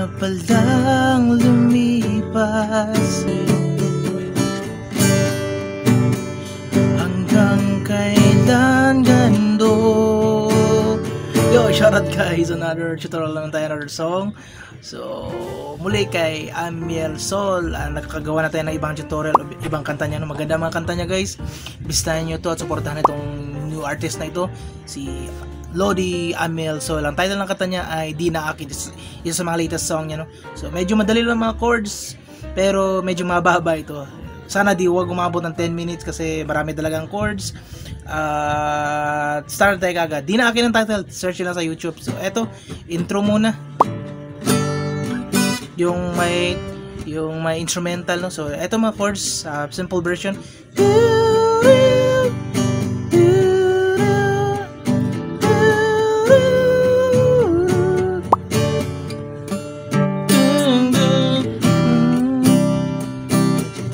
na palang lumipas hanggang kailan gando. Yo, shoutout guys, another tutorial naman tayo, another song. So, muli kay Amiel Sol, nakakagawa na tayo ng ibang tutorial, ibang kanta niya, maganda mga kanta niya guys. Bistahan nyo to at supportahan itong new artist na ito, si Lodi Amiel Sol. Ang title ng kanta niya ay Di Na Akin, isa sa mga latest song niya, no? So, medyo madali lang mga chords, pero medyo mababa ito. Sana di wag umabot ng 10 minutes kasi marami talagang chords. Start tayo kagad. Di Na Akin ang title, search lang sa YouTube. So eto, intro muna. Yung may instrumental, no. So eto mga chords, simple version.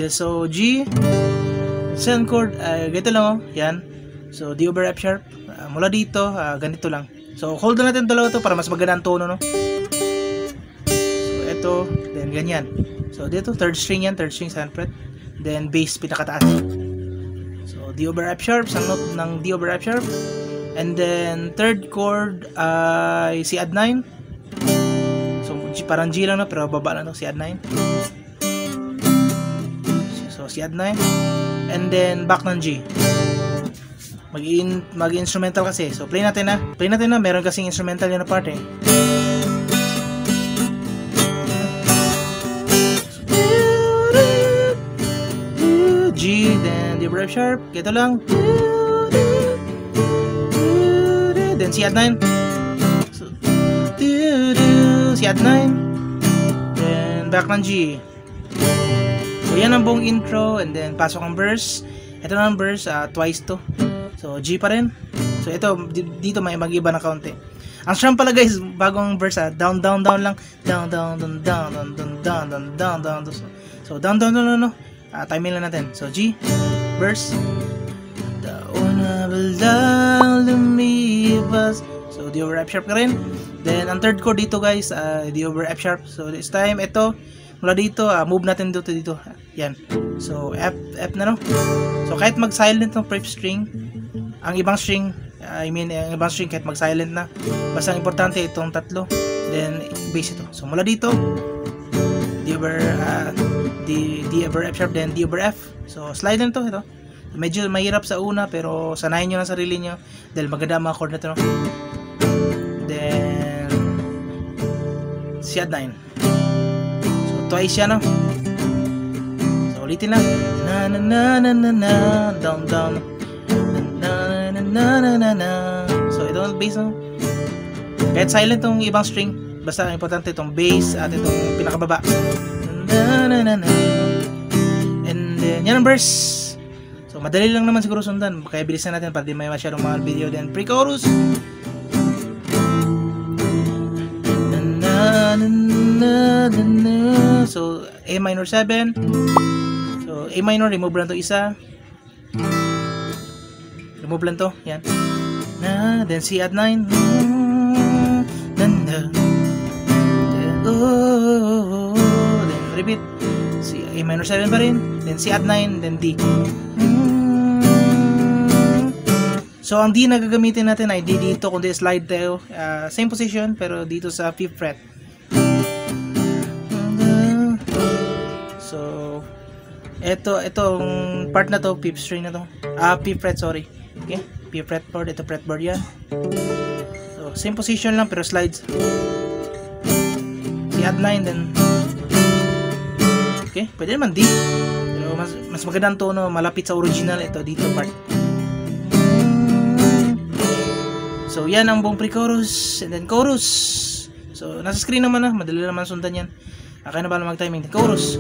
So G, second chord, ganito lang, oh, yan. So D over F sharp, mula dito, ganito lang. So hold na natin dalawa to para mas maganda ang tono, no. So ito, then ganyan. So dito third string yan, third string 7th fret, then bass pinakataas. So D over F sharp, isang note ng D over F sharp, and then third chord ay C add 9. So parang G lang, no, pero baba lang, no, C add 9. C add 9, and then back ng G. Mag-instrumental kasi. So play natin na. Meron kasing instrumental yun na part, eh. G, then D over F sharp. Ito lang. Then C add 9. So, C add 9. Then back ng G. So yan ang buong intro, and then pasok ang verse. Ito na ang verse, twice to. So G pa rin. So ito, dito may mag-iba na kaunti. Ang strum pala guys, bagong verse, down down down lang. Down down down down down down down down down down. So down down down, no. Timing lang natin. So G, verse. Taon na balang lumipas. So D over F sharp ka rin. Then ang third chord dito guys, D over F sharp. So this time ito, mula dito, move natin dito. Yan. So, F na, no? So, kahit mag-silent ng fifth string, ang ibang string, ang ibang string kahit mag-silent na, basta ang importante itong tatlo, then bass ito. So, mula dito, D over F sharp, then D over F. So, slide na ito. Medyo mahirap sa una, pero sanayin nyo ng sarili nyo, dahil maganda ang mga chord na ito, no? Then, C add 9. Twice yan, no? So ulitin lang. Na na na na na na, down down. Na na na na na na. So ito ang bass, no? Kahit silent tong ibang string, basta ang importante itong bass at itong pinakababa. Na na na na. And then yan ang verse. So madali lang naman siguro sundan, kaya bilisan natin para di may masyadong mahal video. Then pre-chorus. So A minor 7. So A minor, remove lang to isa. Remove lang to, yan. Then C add 9. Then repeat. C A minor 7 pa rin. Then C add 9, then D. So ang D na gagamitin natin ay D dito, kundi slide tayo. Same position pero dito sa 5th fret. So itong part na to, 5th string na to. 5th fret, sorry. Okay? 5th fretboard, ito fretboard yan. So same position lang pero slides. C add 9, then okay, pwede naman D. Pero mas magandang tono, malapit sa original, ito dito part. So yan ang buong pre-chorus and then chorus. So nasa screen naman na, madali naman sundan yan. Kaya na ba mag-timing? Chorus.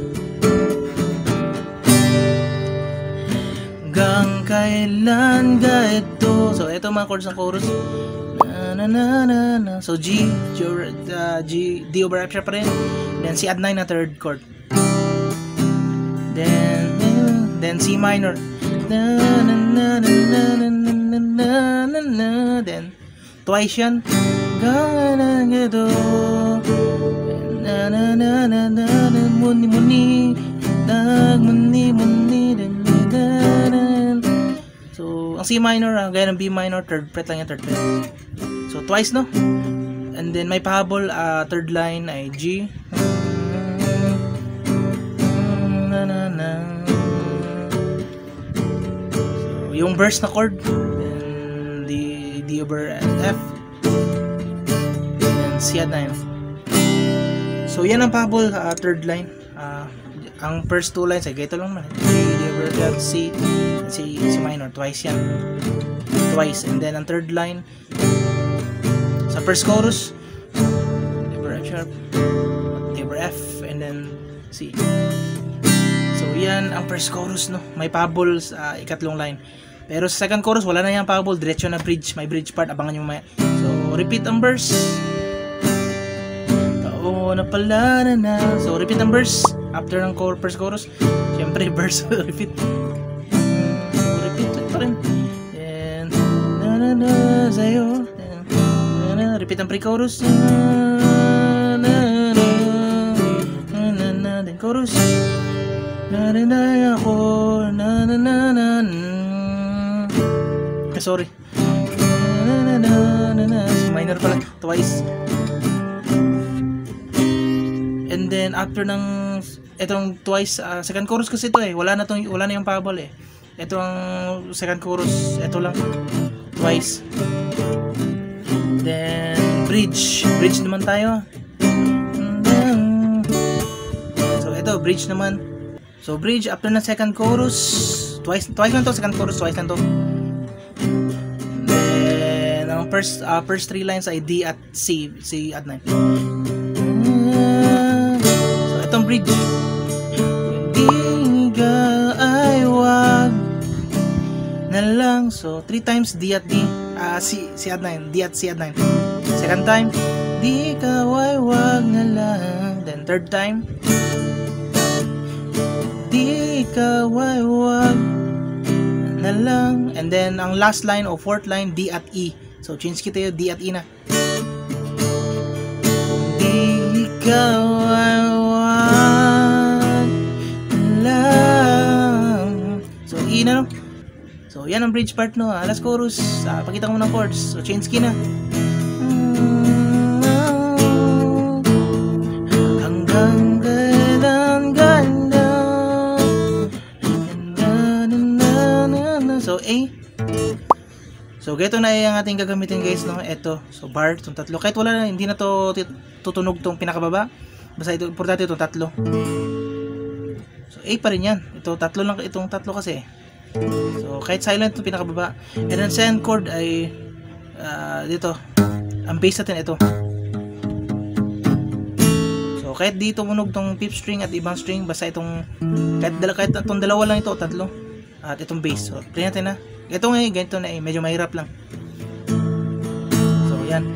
Hanggang kailan ga ito? So ito mga chords ng chorus. Na na na na. So G, D over F sharp pa rin. Then C add 9 na third chord. Then C minor. Na na na na na na na na na. Then twice yan. Hanggang ito. Na muni so ang C minor gaya ng B minor, third fret lang yung third fret, so twice no, and then may pahabol third line ay G, so yung burst na chord, then D over F, and C at 9. So yan ang pahabol third line. Ang first two lines ay ganito lang man. C minor, twice yan. Twice. And then ang third line sa first chorus D over F sharp, D over F, and then C. So yan ang first chorus no. May pahabol sa ikatlong line. Pero sa second chorus wala na yung pahabol, diretso na bridge. May bridge part, abangan nyo mamaya. So repeat ang verse. Na pala na. So repeat ang verse after ng first chorus. Siyempre verse repeat. So repeat pa rin. And na sa'yo. Repeat ang pre-chorus. Then chorus. Na ako. Sorry. Minor pala. Twice. And then after ng etong twice second chorus kasi ito wala na yung pahabol ito ang second chorus, ito lang twice. Then bridge naman tayo. So ito bridge naman. So bridge after ng second chorus, twice lang to, second chorus twice lang to. Then ang first three lines ay D at C at 9. Itong bridge, di ka ay wag na lang. So 3 times D at D, C at 9, D at C at 9. Second time, di ka ay wag na lang. Then third time, di ka ay wag na lang. And then ang last line o fourth line, D at E. So change kita yun, D at E na. Di ka ay E na no? So yan ang bridge part no. Last chorus, pakita ko ng chords. So change key na. Hanggang kailan ganda. So A. So ganito na yung ating gagamitin guys no. Ito, so bar, itong tatlo. Kahit wala na, hindi na to tutunog tong pinakababa. Basta ito, importante itong tatlo. So A pa rin yan. Ito tatlo lang, itong tatlo kasi. So kahit silent ito pinakababa. And then second chord ay dito. Ang bass natin ito. So kahit dito munog tong fifth string at ibang string, basta itong kahit itong dalawa lang ito, tatlo. At itong bass. So play natin na. Ito nga ganito na medyo mahirap lang. So yan.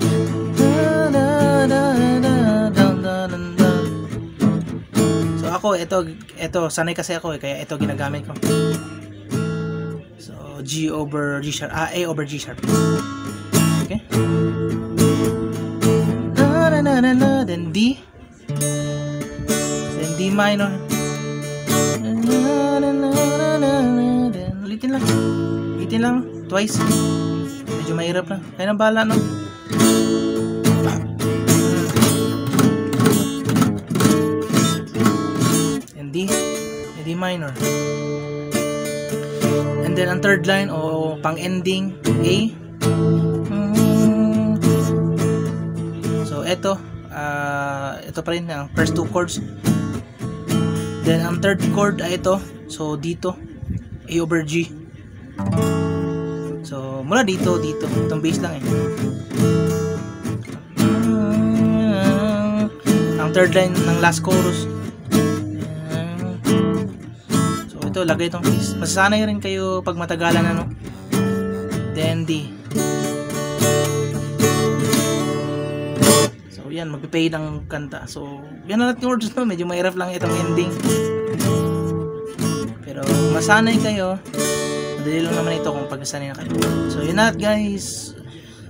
So ako ito sanay kasi ako kaya ito ginagamit ko. So G over G sharp, A over G sharp. Okay? Then D. Then D minor. Then ulitin lang twice. Medyo mahirap lang. Kaya nang bahala no. And D minor. And then ang third line o pang ending A. So ito pa rin ang first two chords. Then ang third chord ay ito. So dito A over G. So mula dito itong bass lang ang third line ng last chorus. So ito lagay itong bass. Masasanay rin kayo pag matagalan ano. Then D. So yan, magpipay ng kanta. So yan na natin words no, medyo mahirap lang itong ending. Pero masanay kayo. Madali lang naman ito kung pagkasanay na kayo. So yun na guys.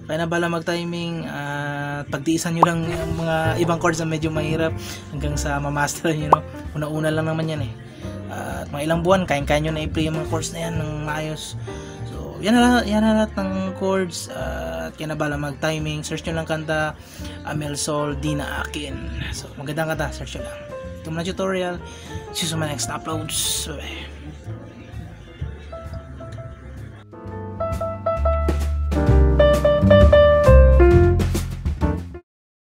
Kaya na bala mag-timing at pagtiisan nyo lang yung mga ibang chords na medyo mahirap hanggang sa mamaster nyo, no? Una-una lang naman yan eh. At mga ilang buwan, kaya nyo na i-play yung mga chords na yan ng maayos. So, yan na lahat ng chords. At kaya na bala mag-timing. Search nyo lang kanta Amel Sol, Di Na Akin. So, magandang kanta, search nyo lang. Ito muna tutorial. See you sa mga next uploads. Bye.